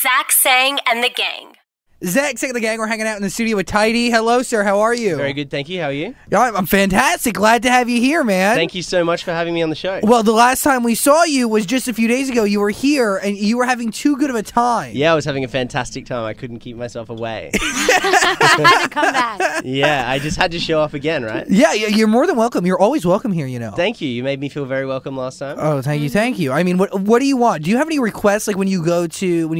Zach Sang and the gang. Zach Sang and the gang, we're hanging out in the studio with TyDi. Hello, sir. How are you? Very good, thank you. How are you? Yeah, I'm fantastic. Glad to have you here, man. Thank you so much for having me on the show. Well, the last time we saw you was just a few days ago. You were here, and you were having too good of a time. Yeah, I was having a fantastic time. I couldn't keep myself away. I had to come back. Yeah, I just had to show up again, right? Yeah, you're more than welcome. You're always welcome here, you know. Thank you. You made me feel very welcome last time. Oh, thank you, thank you. I mean, what do you want? Do you have any requests, like when you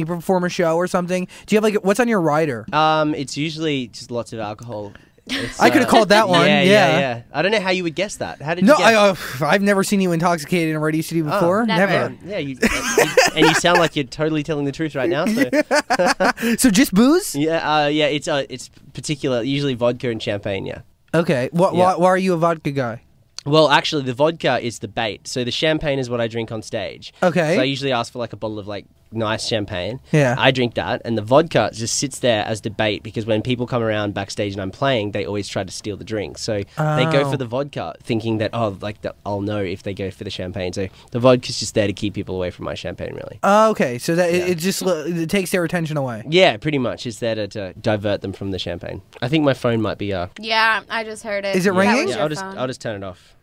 perform a show or something? Do you have like what's on your rider? It's usually just lots of alcohol. I could have called that one. Yeah. I don't know how you would guess that. How did you guess? I've never seen you intoxicated in a radio studio before. Oh, never. Yeah, and you sound like you're totally telling the truth right now. So, So just booze? yeah, it's particular, usually vodka and champagne. Yeah. Okay. Why are you a vodka guy? Well, actually, the vodka is the bait. So the champagne is what I drink on stage. Okay. So I usually ask for like a bottle of like nice champagne. Yeah. I drink that, and the vodka just sits there as the bait because when people come around backstage and I'm playing, they always try to steal the drink. So they go for the vodka, thinking that I'll know if they go for the champagne. So the vodka's just there to keep people away from my champagne, really. Okay. So that it takes their attention away. Yeah, pretty much. It's there to divert them from the champagne. I think my phone might be. Yeah, I just heard it. Is it That ringing? was Yeah, your I'll phone. just turn it off.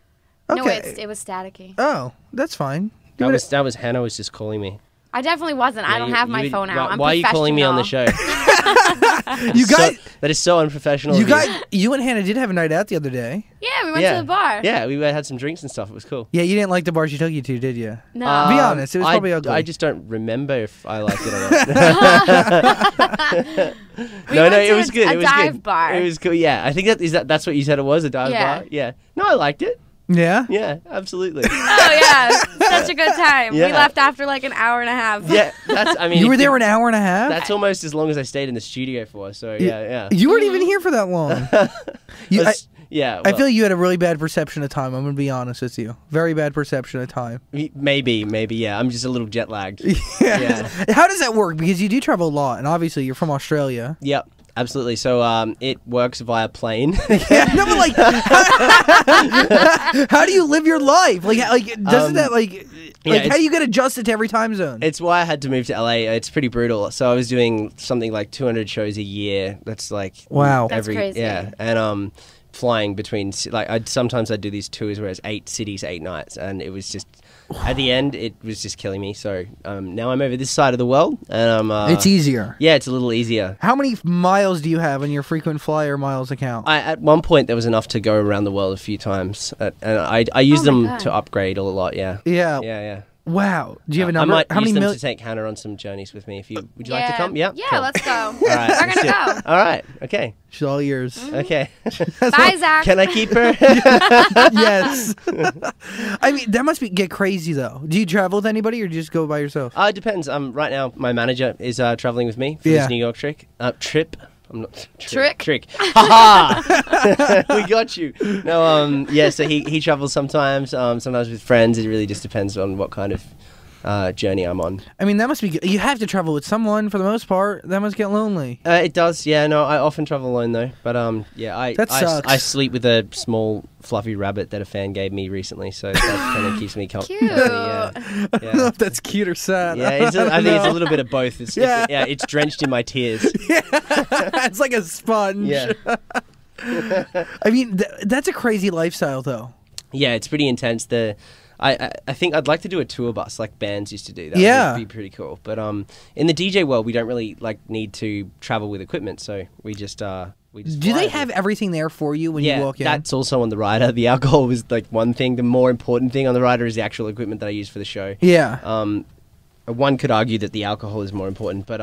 Okay. No, it was staticky. Oh, that's fine. That was Hannah was just calling me. I definitely wasn't. I don't have my phone out. I'm Why are you calling me on the show? You guys, that is so unprofessional. you and Hannah did have a night out the other day. Yeah, we went to the bar. Yeah, we had some drinks and stuff. It was cool. Yeah, you didn't like the bar she took you to, did you? No. Be honest, it was probably ugly. I just don't remember if I liked it or not. We No, went it to was good. A It was dive good. bar. It was cool. Yeah, I think that's what you said it was, a dive Yeah. bar. Yeah. No, I liked it. Yeah? Yeah, absolutely. Oh yeah, such a good time. Yeah. We left after like an hour and a half. Yeah, I mean, You were there an hour and a half? That's almost as long as I stayed in the studio for. So yeah. You weren't even here for that long. Yeah. I feel you had a really bad perception of time. I'm going to be honest with you. Very bad perception of time. Maybe. Yeah. I'm just a little jet lagged. Yeah. How does that work? Because you do travel a lot, and obviously you're from Australia. Yep. Absolutely. So it works via plane. Yeah, no, but like, how do you live your life? Like doesn't that how do you get adjusted to every time zone? It's why I had to move to LA. It's pretty brutal. So I was doing something like 200 shows a year. That's like wow. That's crazy. Yeah, and flying between sometimes I'd do these tours where it's 8 cities, 8 nights, and it was just. At the end, it was just killing me. So now I'm over this side of the world, and it's easier. Yeah, it's a little easier. How many miles do you have on your frequent flyer miles account? At one point, there was enough to go around the world a few times, and I used them to upgrade a lot. Yeah. Yeah. Wow. Do you have a number? I might how many use them to take Hannah on some journeys with me. Would you like to come? Yeah. Yeah, Cool. let's go. All right, We're gonna go. All right. Okay. She's all yours. Okay. Bye, Zach. Can I keep her? Yes. I mean, that must get crazy though. Do you travel with anybody or do you just go by yourself? It depends. Right now, my manager is traveling with me for this New York trip. I'm not trick. Ha! We got you. No. Yeah. So he travels sometimes. Sometimes with friends. It really just depends on what kind of journey I'm on. I mean, that must be. You have to travel with someone for the most part. That must get lonely. It does. Yeah. No. I often travel alone though. But yeah. That sucks. I sleep with a small fluffy rabbit that a fan gave me recently. So that kind of keeps me company. Cute. Yeah. I don't know if that's cute or sad. Yeah. I think it's a little bit of both. It's drenched in my tears. Yeah. It's like a sponge. Yeah. I mean, that's a crazy lifestyle, though. Yeah, it's pretty intense. I think I'd like to do a tour bus like bands used to do. That would be pretty cool. But in the DJ world, we don't really need to travel with equipment, so we just do they have everything there for you when you walk in? That's also on the rider. The alcohol was like one thing. The more important thing on the rider is the actual equipment that I use for the show. Yeah. One could argue that the alcohol is more important, but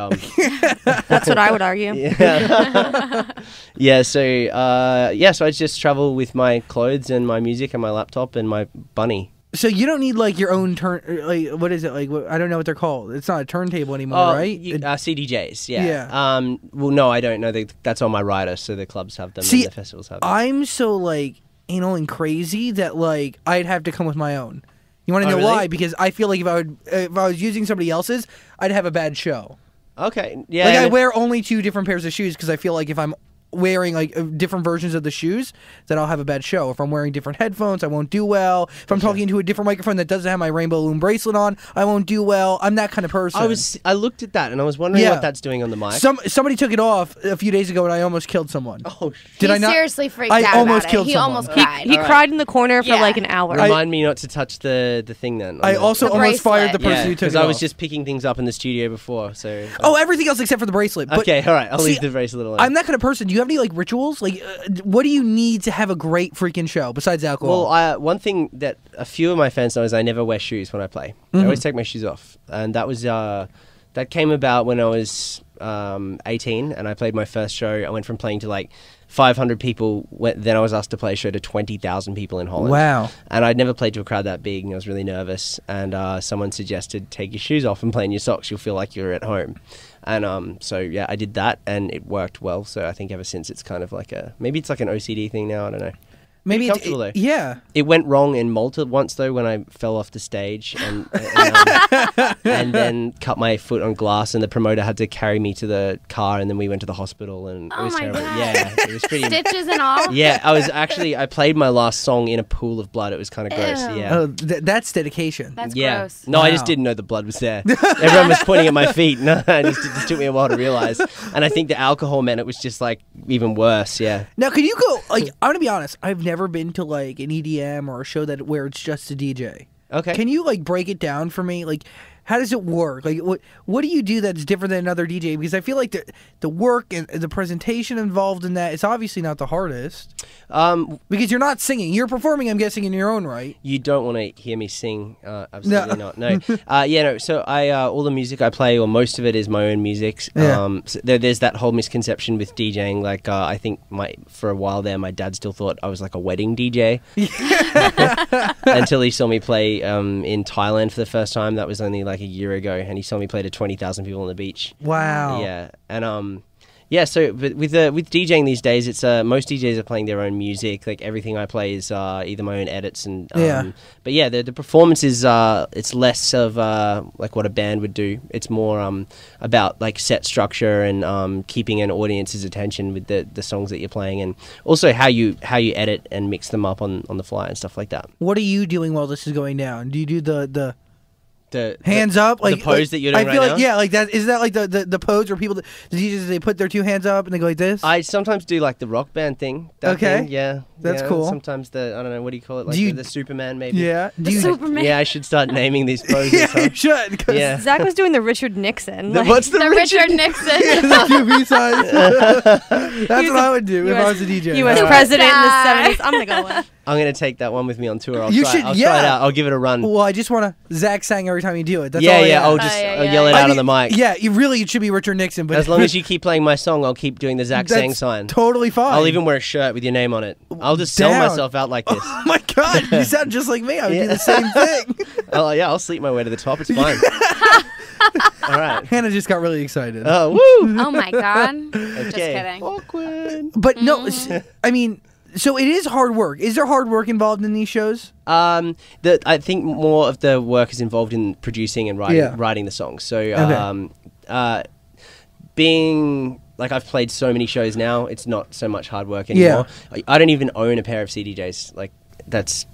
That's what I would argue. Yeah. So I just travel with my clothes and my music and my laptop and my bunny. So you don't need like your own what is it like? I don't know what they're called. It's not a turntable anymore, right? CDJs. Yeah. Yeah. Well, no, I don't know. That's on my rider, so the clubs have them and the festivals have them. I'm so and crazy that I'd have to come with my own. You want to know really? why? Because I feel like if I was using somebody else's, I'd have a bad show. Okay. Yeah. I wear only 2 different pairs of shoes because I feel like if I'm wearing like different versions of the shoes, then I'll have a bad show. If I'm wearing different headphones, I won't do well. If I'm talking into a different microphone that doesn't have my rainbow loom bracelet on, I won't do well. I'm that kind of person. I looked at that and I was wondering what that's doing on the mic. Somebody took it off a few days ago and I almost killed someone. Oh, did I not? Seriously freaked I out almost about killed it. He someone. almost cried. He cried in the corner for like an hour. Remind me not to touch the thing then. I also almost fired the person who took it because I was off. just picking things up in the studio before. So everything else except for the bracelet. But okay, all right, I'll leave the bracelet alone. I'm that kind of person. Do you have any like rituals? Like, what do you need to have a great freaking show besides alcohol? Well, one thing that a few of my fans know is I never wear shoes when I play. I always take my shoes off, and that was that came about when I was 18 and I played my first show. I went from playing to like 500 people. Then I was asked to play a show to 20,000 people in Holland. Wow. And I'd never played to a crowd that big and I was really nervous. And someone suggested take your shoes off and play in your socks. You'll feel like you're at home. And so, yeah, I did that and it worked well. So I think ever since it's kind of like maybe it's like an OCD thing now. I don't know. Maybe comfortable though. Yeah. It went wrong in Malta once though when I fell off the stage and then cut my foot on glass and the promoter had to carry me to the car and then we went to the hospital and it was terrible. God. Yeah, it was pretty. Stitches and all. Yeah, I played my last song in a pool of blood. It was kind of gross. Ew. Yeah. Oh, that's dedication. That's gross. No, I just didn't know the blood was there. Everyone was pointing at my feet. No, it just took me a while to realize. And I think the alcohol meant it was just like even worse. Yeah. Now, could you go like? I'm gonna be honest. I've never been to like an EDM or a show where it's just a DJ. Okay. Can you like break it down for me? Like, how does it work? Like, what do you do that's different than another DJ? Because I feel like the work and the presentation involved in that is obviously not the hardest. Because you're not singing, you're performing. I'm guessing in your own right. You don't want to hear me sing. Absolutely not. No. No. So all the music I play, or most of it, is my own music. Yeah. So there's that whole misconception with DJing. Like, I think for a while there, my dad still thought I was like a wedding DJ. Until he saw me play in Thailand for the first time. That was only like a year ago, and he saw me play to 20,000 people on the beach. Wow. Yeah, and so but with DJing these days, it's most DJs are playing their own music. Like everything I play is either my own edits and But yeah, the performance is it's less of like what a band would do. It's more about like set structure and keeping an audience's attention with the songs that you're playing, and also how you edit and mix them up on the fly and stuff like that. What are you doing while this is going down? Do you do the hands the, up, like the pose that you're doing I feel right like now? yeah, like that. Is that like the pose where people, the DJs, they put their two hands up and they go like this? I sometimes do like the rock band thing. Okay. Yeah. That's cool. Sometimes I don't know, what do you call it? Like the Superman maybe. Yeah. Superman. Yeah, I should start naming these poses. Yeah, Huh? you should. Yeah. Zach was doing the Richard Nixon. What's the Richard Nixon. The QB size. That's what I would do if I was a DJ. He was president in the 70s. I'm gonna go with. I'm gonna take that one with me on tour. I'll You try should- I'll yeah. try it out. I'll give it a run. Well, I just want to Zach sang every time you do it. That's all I Yeah. ask. I'll yell it out on the mic. Yeah, it should be Richard Nixon, but As long as you keep playing my song, I'll keep doing the Zach Sang that's sign. totally fine. I'll even wear a shirt with your name on it. I'll just sell Down. myself out like this. Oh my God, you sound just like me. I would do the same thing. I'll sleep my way to the top. It's fine. All right. Hannah just got really excited. Oh, woo! Oh my God. Just Okay. kidding. Awkward. But no, I mean, so it is hard work. Is there hard work involved in these shows? I think more of the work is involved in producing and writing the songs. So, being like I've played so many shows now, it's not so much hard work anymore. I don't even own a pair of CDJs. Like that's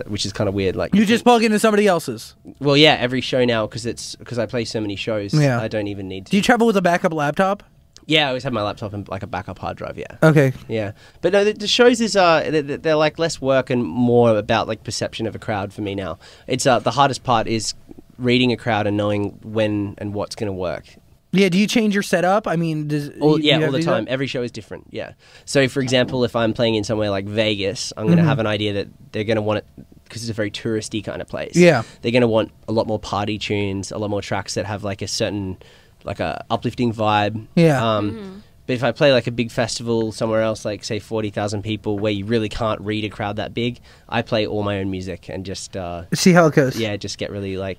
which is kind of weird. Like You just plug into somebody else's. well, yeah, every show now because I play so many shows. Yeah. I don't even need to. Do you travel with a backup laptop? Yeah, I always have my laptop and like a backup hard drive. Yeah. Okay. Yeah, but no, the shows is they're like less work and more about like perception of a crowd for me now. It's the hardest part is reading a crowd and knowing when and what's going to work. Yeah, do you change your setup? I mean, all you have the to do time. that? Every show is different. Yeah. So, for example, if I'm playing in somewhere like Vegas, I'm going to have an idea that they're going to want it because it's a very touristy kind of place. Yeah. They're going to want a lot more party tunes, a lot more tracks that have like a certain like a uplifting vibe. Yeah. But if I play like a big festival somewhere else, like say 40,000 people, where you really can't read a crowd that big, I play all my own music and just See how it goes. yeah, just get really like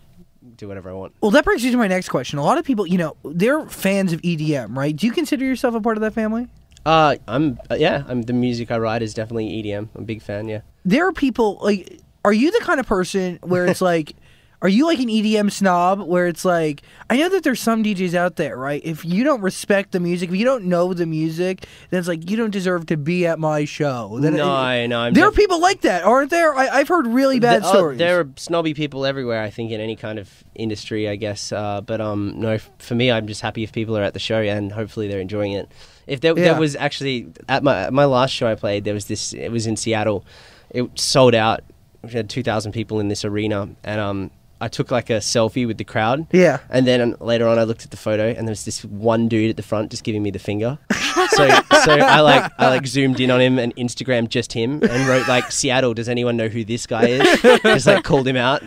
do whatever I want. Well, that brings me to my next question. A lot of people, they're fans of EDM, right? Do you consider yourself a part of that family? I'm the music I write is definitely EDM. I'm a big fan. Yeah. There are people like, are you the kind of person where it's like, Are you like an EDM snob where it's like, I know that there's some DJs out there, right? If you don't respect the music, if you don't know the music, then it's like, you don't deserve to be at my show. Then No. There are people like that, aren't there? I've heard really bad stories. There are snobby people everywhere, I think, in any kind of industry, I guess. But no, for me, I'm just happy if people are at the show and hopefully they're enjoying it. If there was actually, at my last show I played, there was this, it was in Seattle. It sold out. We had 2,000 people in this arena, and I took like a selfie with the crowd. Yeah. And then later on, I looked at the photo, and there was this one dude at the front just giving me the finger. so I zoomed in on him and Instagrammed just him and wrote like, Seattle, does anyone know who this guy is? Just like called him out.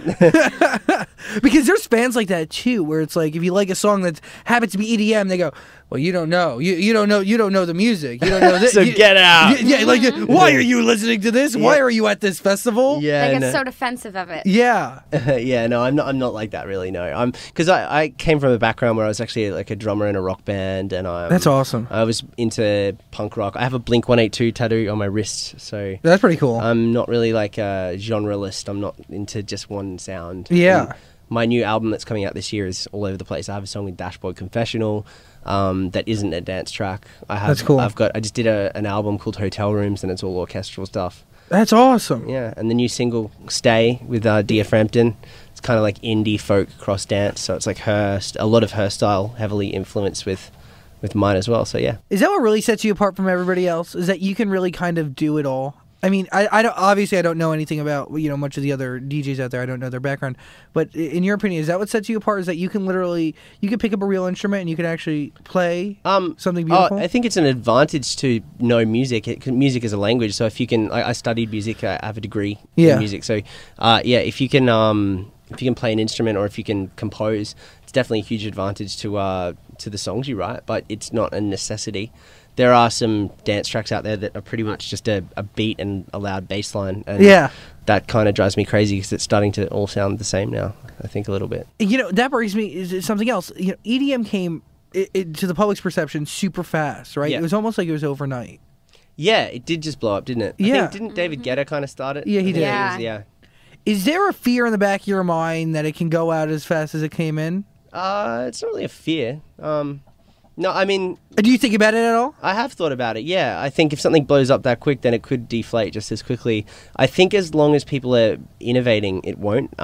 Because there's fans like that too, where it's like, if you like a song that happens to be EDM, they go, well, you don't know. You don't know the music. You don't know this. So get out. Yeah, like, why are you listening to this? Why are you at this festival? Yeah. They get so defensive of it. Yeah. Yeah, no, I'm not like that really, no. Because I came from a background where I was actually like a drummer in a rock band, and That's awesome. I was into punk rock. I have a Blink-182 tattoo on my wrist, so That's pretty cool. I'm not really like a genrelist. I'm not into just one sound. Yeah. And my new album that's coming out this year is all over the place. I have a song with Dashboard Confessional that isn't a dance track. That's cool. I just did an album called Hotel Rooms, and it's all orchestral stuff. That's awesome. Yeah, and the new single Stay with Dear Frampton. It's kind of like indie folk cross dance, so it's like a lot of her style heavily influenced with mine as well. So yeah. Is that what really sets you apart from everybody else? Is that you can really kind of do it all? I mean, I don't, obviously I don't know anything about, much of the other DJs out there. I don't know their background. But in your opinion, is that what sets you apart? Is that you can pick up a real instrument and you can actually play something beautiful? I think it's an advantage to know music. Music is a language. So if you can, I studied music. I have a degree in music. So if you can play an instrument or if you can compose, it's definitely a huge advantage to the songs you write. But it's not a necessity. There are some dance tracks out there that are pretty much just a beat and a loud bass line. And that kind of drives me crazy because it's starting to all sound the same now, I think, a little bit. That brings me to something else. EDM came, to the public's perception, super fast, right? Yeah. It was almost like it was overnight. Yeah, it did just blow up, didn't it? Yeah. I think, didn't David Guetta kind of start it? Yeah, he did. Yeah. Is there a fear in the back of your mind that it can go out as fast as it came in? It's not really a fear. No, I mean... Do you think about it at all? I have thought about it, yeah. I think if something blows up that quick, then it could deflate just as quickly. I think as long as people are innovating, it won't.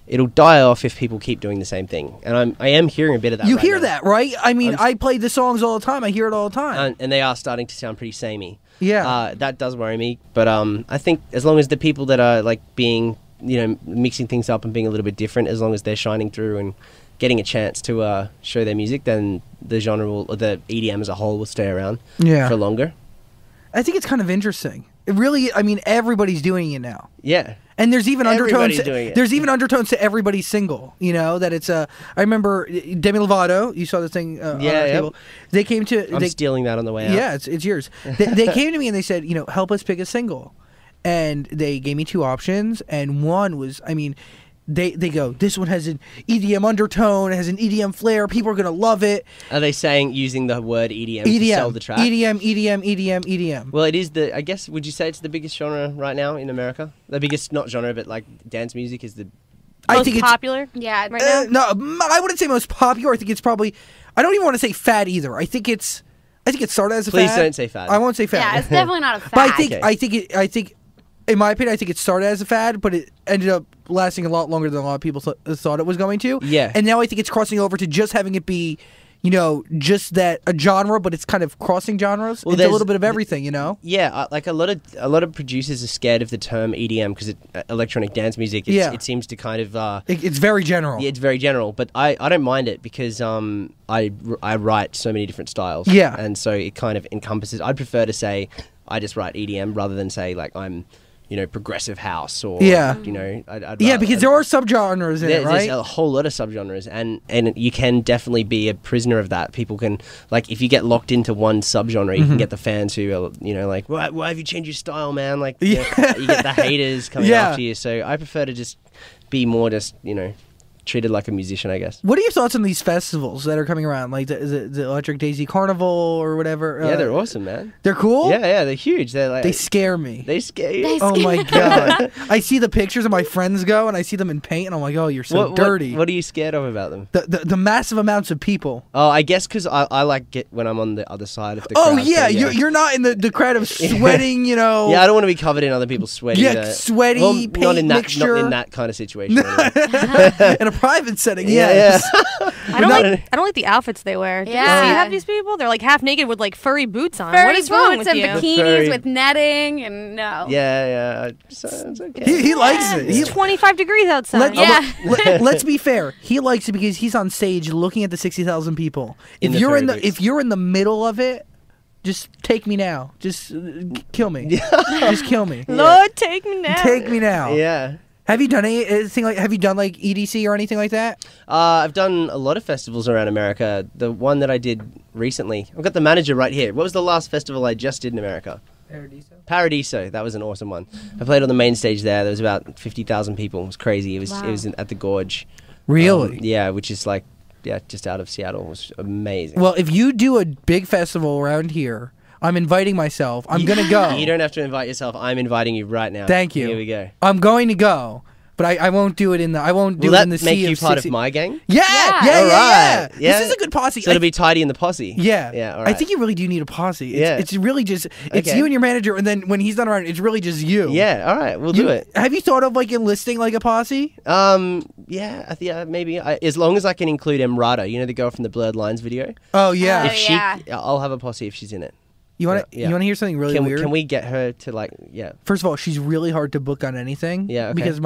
It'll die off if people keep doing the same thing. And I am hearing a bit of that You right hear now. that, right? I mean, I play the songs all the time. I hear it all the time. And they are starting to sound pretty samey. Yeah. That does worry me. But I think as long as the people that are like being, mixing things up and being a little bit different, as long as they're shining through and getting a chance to show their music, then the genre or the EDM as a whole will stay around for longer. I think it's kind of interesting. It really, I mean, everybody's doing it now. Yeah. And there's even undertones. Doing it. There's even undertones to everybody's single. That it's I remember Demi Lovato. You saw this thing on our table. They came to. I'm stealing that on the way out. Yeah, it's yours. They came to me and they said, help us pick a single, and they gave me two options, and one was, I mean. They go, this one has an EDM undertone, it has an EDM flair, people are going to love it. Are they saying using the word EDM to sell the track? EDM. Well, it is I guess, would you say it's the biggest genre right now in America? The biggest, not genre, but like dance music is the... Most popular? Yeah, right now? No, I wouldn't say most popular. I think it's probably, I don't even want to say fad either. I think it started as a fad. Please don't say fad. I won't say fad. Yeah, it's definitely not a fad. But I think in my opinion, I think it started as a fad, but it ended up lasting a lot longer than a lot of people thought it was going to. Yeah. And now I think it's crossing over to just having it be, just that a genre, but it's kind of crossing genres. Well, it's a little bit of everything, Yeah, like a lot of producers are scared of the term EDM because electronic dance music. It seems to kind of it's very general. Yeah, it's very general, but I don't mind it because I write so many different styles. Yeah. And so it kind of encompasses. I'd prefer to say I just write EDM rather than say like I'm progressive house or, because there are subgenres in it, right? There's a whole lot of subgenres, and you can definitely be a prisoner of that. People can, like, if you get locked into one subgenre, you can get the fans who are, like, why have you changed your style, man? Like, you get the haters coming after you. So I prefer to just be more treated like a musician, I guess. What are your thoughts on these festivals that are coming around, like the Electric Daisy Carnival or whatever? Yeah, they're awesome, man. They're cool. Yeah, they're huge. They're like, they scare me. They scare you. Oh my god! I see the pictures of my friends go, and I see them in paint, and I'm like, oh, you're so dirty. What are you scared of about them? The massive amounts of people. Oh, I guess because I like get when I'm on the other side of the crowd. Oh yeah, so, you're not in the crowd of sweating, you know. Yeah, I don't want to be covered in other people's sweat. Yeah, sweaty paint not in that, mixture. Not in that kind of situation. Anyway. In a private setting, yeah. I don't like the outfits they wear. Do you see have these people? They're like half naked with like furry boots on. What is wrong with you? Bikinis with netting and no. Yeah. So it's okay. He likes it. It's 25 degrees outside. Let's be fair. He likes it because he's on stage looking at the 60,000 people. If you're in the middle of it, just take me now. Just kill me. Just kill me. Lord, take me now. Take me now. Yeah. Have you done anything like? Have you done like EDC or anything like that? I've done a lot of festivals around America. The one that I did recently, I've got the manager right here. What was the last festival I just did in America? Paradiso. That was an awesome one. I played on the main stage there. There was about 50,000 people. It was crazy. It was at the Gorge. Really? Yeah, which is like just out of Seattle. It was amazing. Well, if you do a big festival around here, I'm inviting myself. I'm going to go. You don't have to invite yourself. I'm inviting you right now. Thank you. Here we go. I'm going to go, but I won't do it in the. I won't do it in the sea of 60. Will that make you part of my gang? Yeah. All right. This is a good posse. So it'll be TyDi and the posse. Yeah. All right. I think you really do need a posse. It's really just you and your manager, and then when he's not around, it's really just you. Yeah. All right. We'll do it. Have you thought of like enlisting like a posse? Yeah, maybe. As long as I can include Emrata, you know, the girl from the Blurred Lines video. Oh yeah. I'll have a posse if she's in it. You want to hear something really weird? Can we get her to First of all, she's really hard to book on anything. Yeah, okay. Because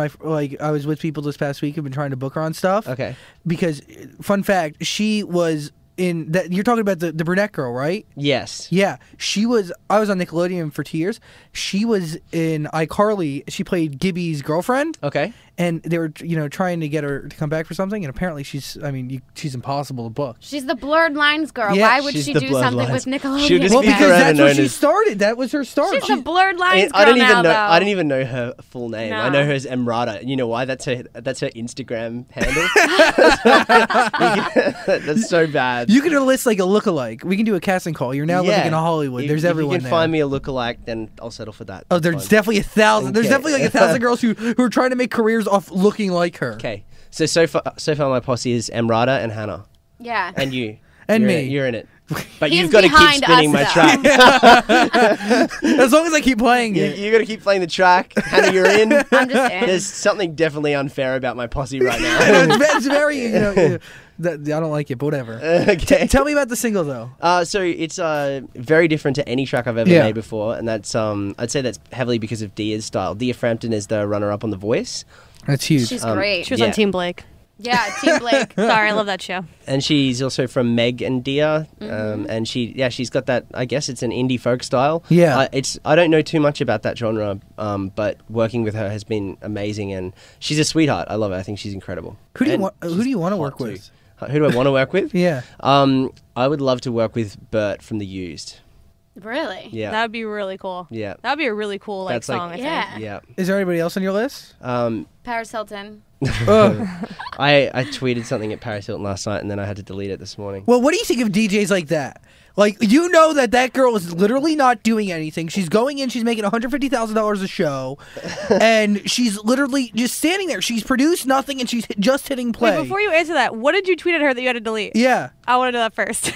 I was with people this past week who've been trying to book her on stuff. Okay. Because fun fact, she was in that. You're talking about the brunette girl, right? Yes. Yeah, she was. I was on Nickelodeon for 2 years. She was in iCarly. She played Gibby's girlfriend. Okay. And they were, trying to get her to come back for something, and apparently she's impossible to book. She's the Blurred Lines girl. Yeah, why would she do something with Nickelodeon? Well, because that's where she started. That was her start. She's the Blurred Lines girl I don't even even know her full name. No. I know her as Emrata. You know why? That's her Instagram handle. That's so bad. You can enlist like a lookalike. We can do a casting call. You're now living in Hollywood. There's everyone there. If you can find me a lookalike, then I'll settle for that. Oh, there's definitely 1,000. Okay. There's definitely like 1,000 girls who are trying to make careers off looking like her. Okay. So far my posse is Emrata and Hannah. Yeah. And you. And me. You're in it. But you've got to keep spinning my track. As long as I keep playing it. You got to keep playing the track. Hannah, you're in. I'm just in. There's something definitely unfair about my posse right now. It's very, I don't like it, but whatever. Okay. Tell me about the single, though. So it's very different to any track I've ever made before, and that's I'd say that's heavily because of Dia's style. Dia Frampton is the runner-up on The Voice. That's huge. She's great. She was on Team Blake. Yeah, Team Blake. Sorry, I love that show. And she's also from Meg and Dia, and she's got that. I guess it's an indie folk style. Yeah, I don't know too much about that genre, but working with her has been amazing, and she's a sweetheart. I love her. I think she's incredible. Who do you want to work with? Who do I want to work with? Yeah. I would love to work with Bert from The Used. Really? Yeah. That would be really cool. Yeah. That would be a really cool song, I think. Yeah. Is there anybody else on your list? Paris Hilton. I tweeted something at Paris Hilton last night, and then I had to delete it this morning. Well, what do you think of DJs like that? Like, you know that girl is literally not doing anything. She's going in, she's making $150,000 a show, and she's literally just standing there. She's produced nothing, and she's just hitting play. Wait, before you answer that, what did you tweet at her that you had to delete? Yeah. I want to know that first.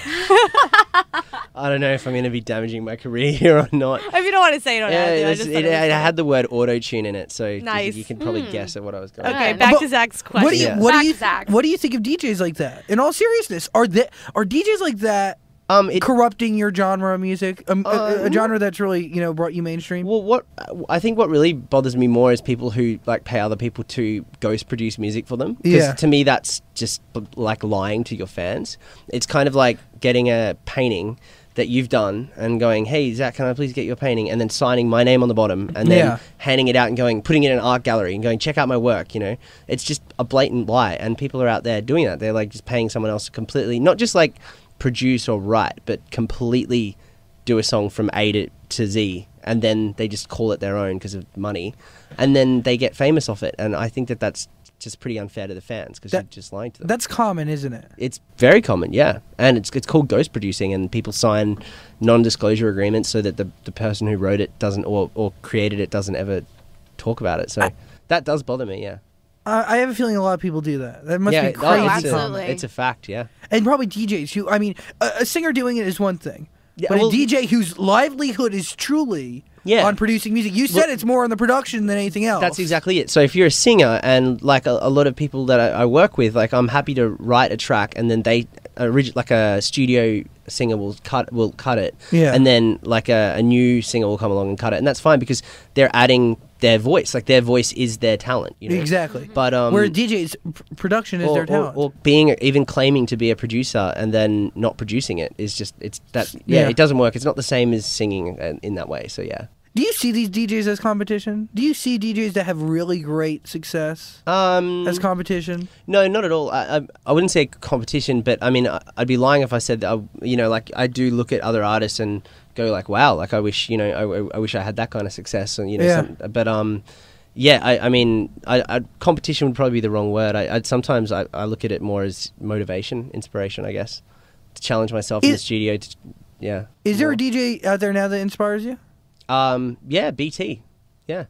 I don't know if I'm going to be damaging my career here or not. If you don't want to say, you don't have to. It had the word auto-tune in it, so nice. You can probably guess at what I was going Okay, back to Zach's question. What do you think of DJs like that? In all seriousness, are DJs like that corrupting your genre of music, a genre that's really brought you mainstream? Well, I think what really bothers me more is people who pay other people to ghost produce music for them. Because to me, that's just like lying to your fans. It's kind of like getting a painting that you've done and going, hey, Zach, can I please get your painting? And then signing my name on the bottom and then handing it out and putting it in an art gallery and going, check out my work, It's just a blatant lie. And people are out there doing that. They're just paying someone else to completely, not just produce or write, but completely do a song from A to Z, and then they just call it their own because of money, and then they get famous off it. And I think that that's just pretty unfair to the fans because you're just lying to them. That's common, isn't it? It's very common, yeah. And it's called ghost producing, and people sign non-disclosure agreements so that the person who wrote it doesn't or created it doesn't ever talk about it. So that does bother me, yeah. I have a feeling a lot of people do that. That must be crazy. Absolutely. It's a fact, yeah. And probably DJs who, I mean, a singer doing it is one thing. Yeah, but a DJ whose livelihood is truly on producing music. You said it's more on the production than anything else. That's exactly it. So if you're a singer, and like a lot of people that I work with, like I'm happy to write a track, and then like a studio singer will cut it, and then like a new singer will come along and cut it, and that's fine because they're adding their voice. Like their voice is their talent, you know? Exactly. But where DJ's production is their talent, or even claiming to be a producer and then not producing it is just it doesn't work. It's not the same as singing in that way. So yeah. Do you see these DJs as competition? Do you see DJs that have really great success as competition? No, not at all. I wouldn't say competition, but I mean, I'd be lying if I said that. Like I do look at other artists and go like, wow, like I wish, I wish I had that kind of success, and I mean, competition would probably be the wrong word. Sometimes I look at it more as motivation, inspiration, I guess, to challenge myself in the studio. Is there a DJ out there now that inspires you? Yeah, BT. Yeah.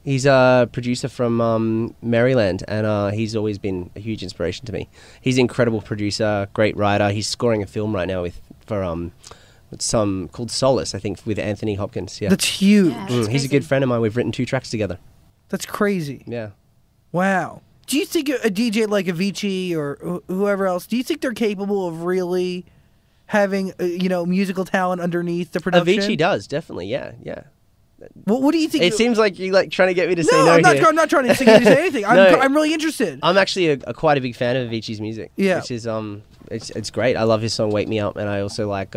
He's a producer from Maryland, and he's always been a huge inspiration to me. He's an incredible producer, great writer. He's scoring a film right now for some called Solace, I think, with Anthony Hopkins. Yeah. That's huge. Yeah, he's a good friend of mine. We've written 2 tracks together. That's crazy. Yeah. Wow. Do you think a DJ like Avicii or whoever else, do you think they're capable of really having musical talent underneath the production? Avicii does, definitely. Yeah. What do you think? It seems like you're like trying to get me to say no. I'm not trying to say anything. I'm really interested. I'm actually quite a big fan of Avicii's music. Yeah. Which is it's great. I love his song "Wake Me Up," and I also like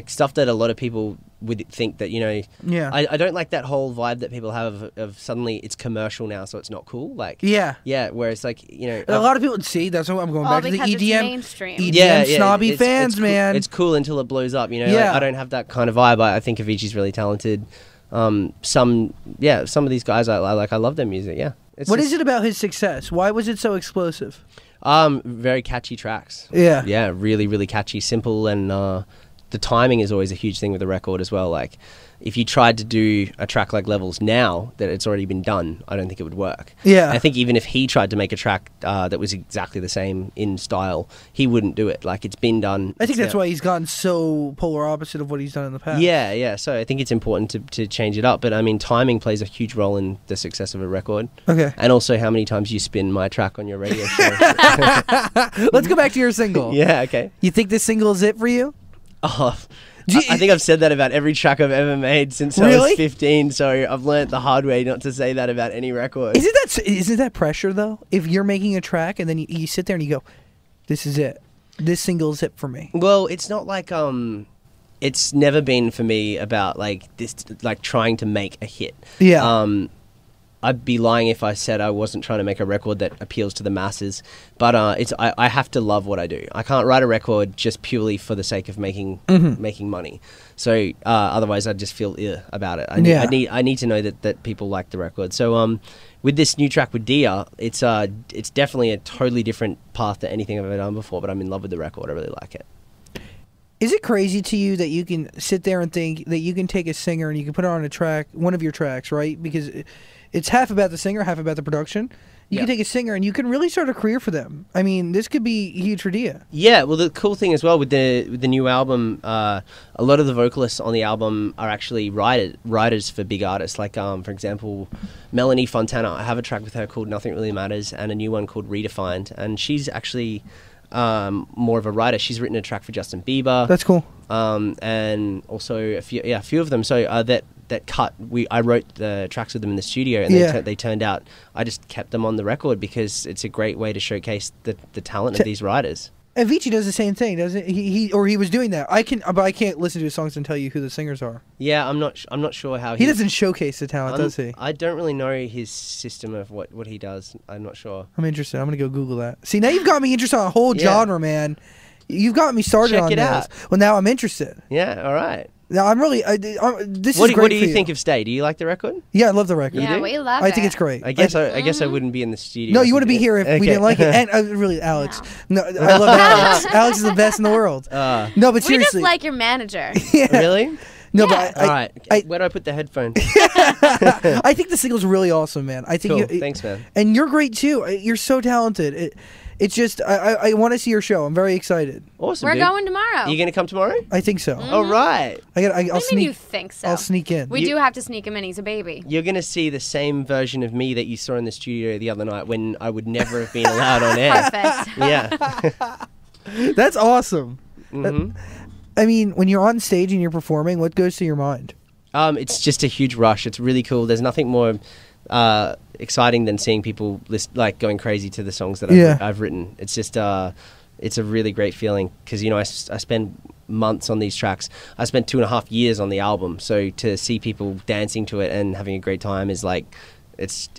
stuff that a lot of people would think that Yeah. I don't like that whole vibe that people have of suddenly it's commercial now, so it's not cool. Like yeah. Where it's like a lot of people see that's what I'm going back to the EDM snobby fans, it's man. Cool. It's cool until it blows up. Like, I don't have that kind of vibe. I think Avicii's really talented. Some of these guys I love their music. Yeah. What is it about his success? Why was it so explosive? Very catchy tracks. Yeah. Yeah, really, really catchy, simple, and the timing is always a huge thing with the record as well. Like, if you tried to do a track like Levels now that it's already been done, I don't think it would work. Yeah. I think even if he tried to make a track that was exactly the same in style, he wouldn't do it. Like, it's been done. I think that's why he's gotten so polar opposite of what he's done in the past. Yeah. So I think it's important to change it up. But I mean, timing plays a huge role in the success of a record. Okay. And also how many times you spin my track on your radio show. Let's go back to your single. Yeah, okay. You think this single is it for you? Oh, I think I've said that about every track I've ever made since I was 15, so I've learnt the hard way not to say that about any record. Isn't that pressure, though? If you're making a track and then you sit there and you go, this is it. This single's it for me. Well, it's not like, it's never been for me about, like, this, like, trying to make a hit. Yeah. I'd be lying if I said I wasn't trying to make a record that appeals to the masses. But I have to love what I do. I can't write a record just purely for the sake of making money. So otherwise, I'd just feel about it. I need to know that people like the record. So with this new track with Dia, it's definitely a totally different path to anything I've ever done before. But I'm in love with the record. I really like it. Is it crazy to you that you can sit there and think that you can take a singer and you can put her on a track, one of your tracks, right? Because it's half about the singer, half about the production. You can take a singer and you can really start a career for them. I mean, this could be huge for Dia. Yeah, well, the cool thing as well with the new album, a lot of the vocalists on the album are actually writers for big artists. Like, for example, Melanie Fontana. I have a track with her called Nothing Really Matters and a new one called Redefined. And she's actually more of a writer. She's written a track for Justin Bieber. That's cool. And also a few of them. So that cut, I wrote the tracks with them in the studio, and they turned out. I just kept them on the record because it's a great way to showcase the talent of these writers. Avicii does the same thing, doesn't he? He was doing that. But I can't listen to his songs and tell you who the singers are. Yeah, I'm not sure how he doesn't showcase the talent, does he? I don't really know his system of what he does. I'm not sure. I'm interested. I'm gonna go Google that. See, now you've got me interested on a whole genre, man. You've got me started on this. Well, now I'm interested. Yeah, all right. No, I'm really. This is great. What do you think of Stay? Do you like the record? Yeah, I love the record. Yeah, we love it. I think it's great. I guess I wouldn't be in the studio. No, you wouldn't be here if we didn't like it. And really, Alex. No, I love Alex. Alex is the best in the world. No, but seriously, we just like your manager. Yeah. Really? No, yeah. but all right. Where do I put the headphones? I think the single's really awesome, man. I think cool. Thanks, man. And you're great too. You're so talented. It's just I want to see your show. I'm very excited. Awesome. We're dude. going tomorrow. Are you going to come tomorrow? I think so. All right. I'll sneak. You think so? I'll sneak in. We do have to sneak him in. He's a baby. You're going to see the same version of me that you saw in the studio the other night when I would never have been allowed on air. Perfect. Yeah. That's awesome. Mm-hmm. I mean, when you're on stage and you're performing, what goes through your mind? It's just a huge rush. It's really cool. There's nothing more exciting than seeing people like going crazy to the songs that I've written. It's just it's a really great feeling because I spend months on these tracks. I spent 2.5 years on the album, so to see people dancing to it and having a great time is like it's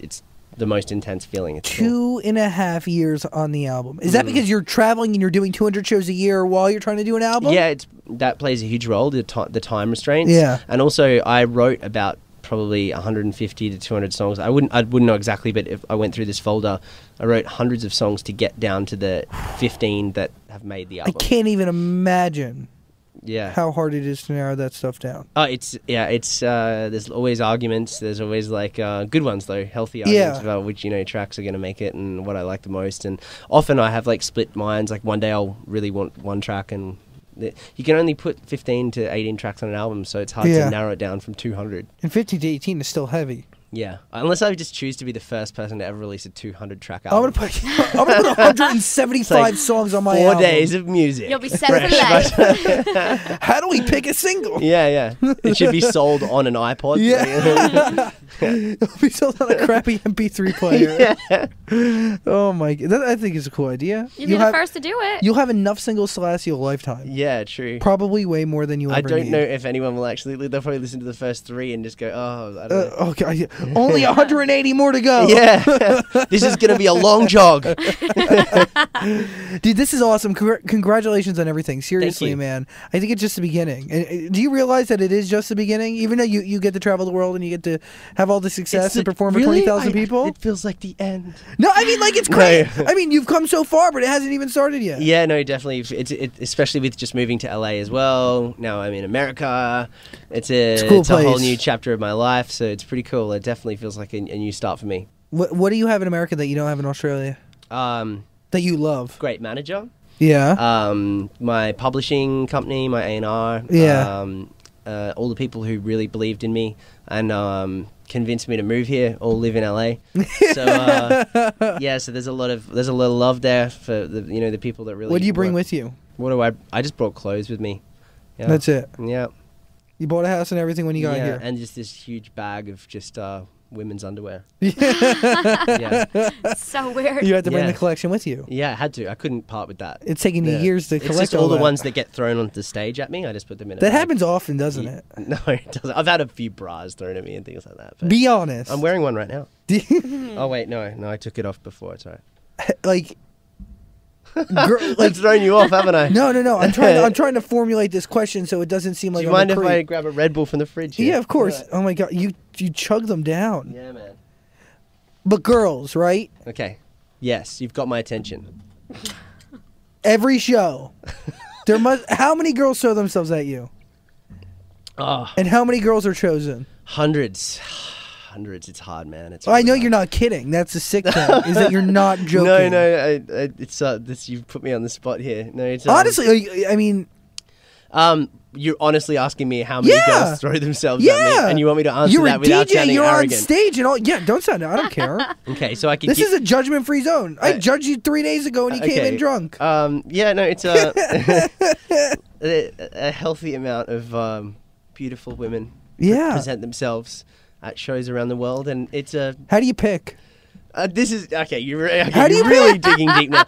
the most intense feeling. It's 2.5 years on the album. Is that because you're traveling and you're doing 200 shows a year while you're trying to do an album? Yeah, that plays a huge role, the time restraints. Yeah. And also I wrote about probably 150 to 200 songs. I wouldn't know exactly, but if I went through this folder, I wrote hundreds of songs to get down to the 15 that have made the album. I can't even imagine how hard it is to narrow that stuff down. Oh, it's there's always arguments. There's always like good ones though, healthy arguments about which tracks are going to make it and what I like the most. And often I have like split minds. Like one day I'll really want one track, and you can only put 15 to 18 tracks on an album, so it's hard to narrow it down from 200. And 15 to 18 is still heavy. Yeah, unless I just choose to be the first person to ever release a 200-track album. I'm gonna put 175 songs on my album. 4 days of music. You'll be set for life. How do we pick a single? Yeah. It should be sold on an iPod. Yeah. It'll be sold on a crappy MP3 player. Yeah. Oh my god, that I think is a cool idea. You'll be the first to do it. You'll have enough singles to last you a lifetime. Yeah, true. Probably way more than you ever need. I don't know if anyone will actually. They'll probably listen to the first 3 and just go, oh, I don't know. Okay. Only 180 more to go. Yeah. This is going to be a long jog. Dude, this is awesome. Congratulations on everything. Seriously, man. I think it's just the beginning. And do you realize that it is just the beginning? Even though you get to travel the world and you get to have all the success and perform for 20,000 people? It feels like the end. No, I mean, like, it's great. I mean, you've come so far, but it hasn't even started yet. Yeah, no, definitely. Especially with just moving to LA as well. Now I'm in America. It's a whole new chapter of my life, so it's pretty cool. It definitely feels like a new start for me. What do you have in America that you don't have in Australia? That you love? Great manager. Yeah. My publishing company, my A&R. Yeah. All the people who really believed in me and convinced me to move here all live in LA. So so there's a lot of love there for the people that really. What do you bring with you? What do I just brought clothes with me. Yeah. That's it. Yeah. You bought a house and everything when you got here. And just this huge bag of just women's underwear. Yeah. So weird. You had to bring the collection with you. Yeah, I had to. I couldn't part with that. It's taken me years to collect it's just all the ones that get thrown onto the stage at me. I just put them in. That happens often, doesn't it? No, it doesn't. I've had a few bras thrown at me and things like that. But be honest. I'm wearing one right now. Oh wait, no, I took it off before. It's alright. Like. I've thrown you off, haven't I? No. I'm trying to formulate this question so it doesn't seem like. Do you mind if I grab a Red Bull from the fridge here? Yeah, of course. Right. Oh my god, you chug them down. Yeah, man. But girls, right? Okay. Yes, you've got my attention. Every show, how many girls throw themselves at you? Oh. And how many girls are chosen? Hundreds. It's hard, man. It's. I know you're not kidding. That's the sick thing. Is that you're not joking? No. It's this. You've put me on the spot here. No, it's honestly. I mean, you're honestly asking me how many girls throw themselves at me, and you want me to answer that without sounding you're arrogant. On stage and all. Yeah, don't sound. I don't care. Okay, so I can. This is a judgment-free zone. I judged you 3 days ago and you came in drunk. Yeah, no, it's a healthy amount of really women. Present themselves at shows around the world, and it's a. How do you pick? This is okay. You're really digging deep now.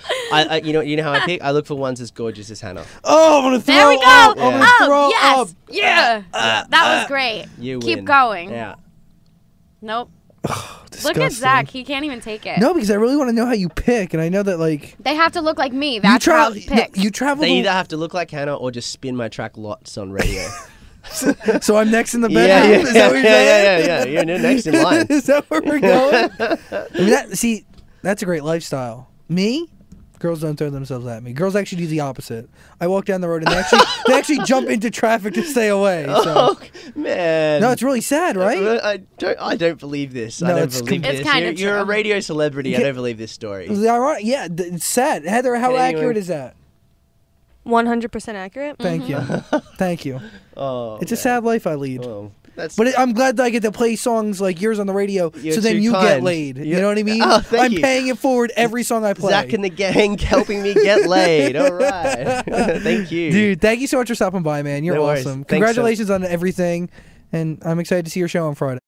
You know how I pick. I look for ones as gorgeous as Hannah. Oh, I'm gonna throw. There we go. Up. I'm gonna throw yes. up. Yeah. That was great. You Keep win. going. Yeah. Nope. Oh, look at Zach. He can't even take it. No, because I really want to know how you pick, and I know that like they have to look like me. That's how you pick. You travel. They either have to look like Hannah or just spin my track lots on radio. So I'm next in the bedroom? Is that what you're saying? Yeah. You're next in line. Is that where we're going? I mean, that's a great lifestyle. Me? Girls don't throw themselves at me. Girls actually do the opposite. I walk down the road and they actually jump into traffic to stay away. So. Oh man! No, it's really sad, right? I don't believe this. No, I don't believe this. It's kind of You're a true. radio celebrity. I don't believe this story. Yeah, it's sad. Heather, how accurate is that? 100% accurate. Thank you. Thank you. Oh, it's a sad life I lead. Oh, but I'm glad that I get to play songs like yours on the radio, so then you get laid. You know what I mean? Oh, thank I'm paying it forward every song I play. Zach and the gang helping me get laid. All right. Thank you. Dude, thank you so much for stopping by, man. You're No worries. awesome. Thanks, Congratulations on everything, and I'm excited to see your show on Friday.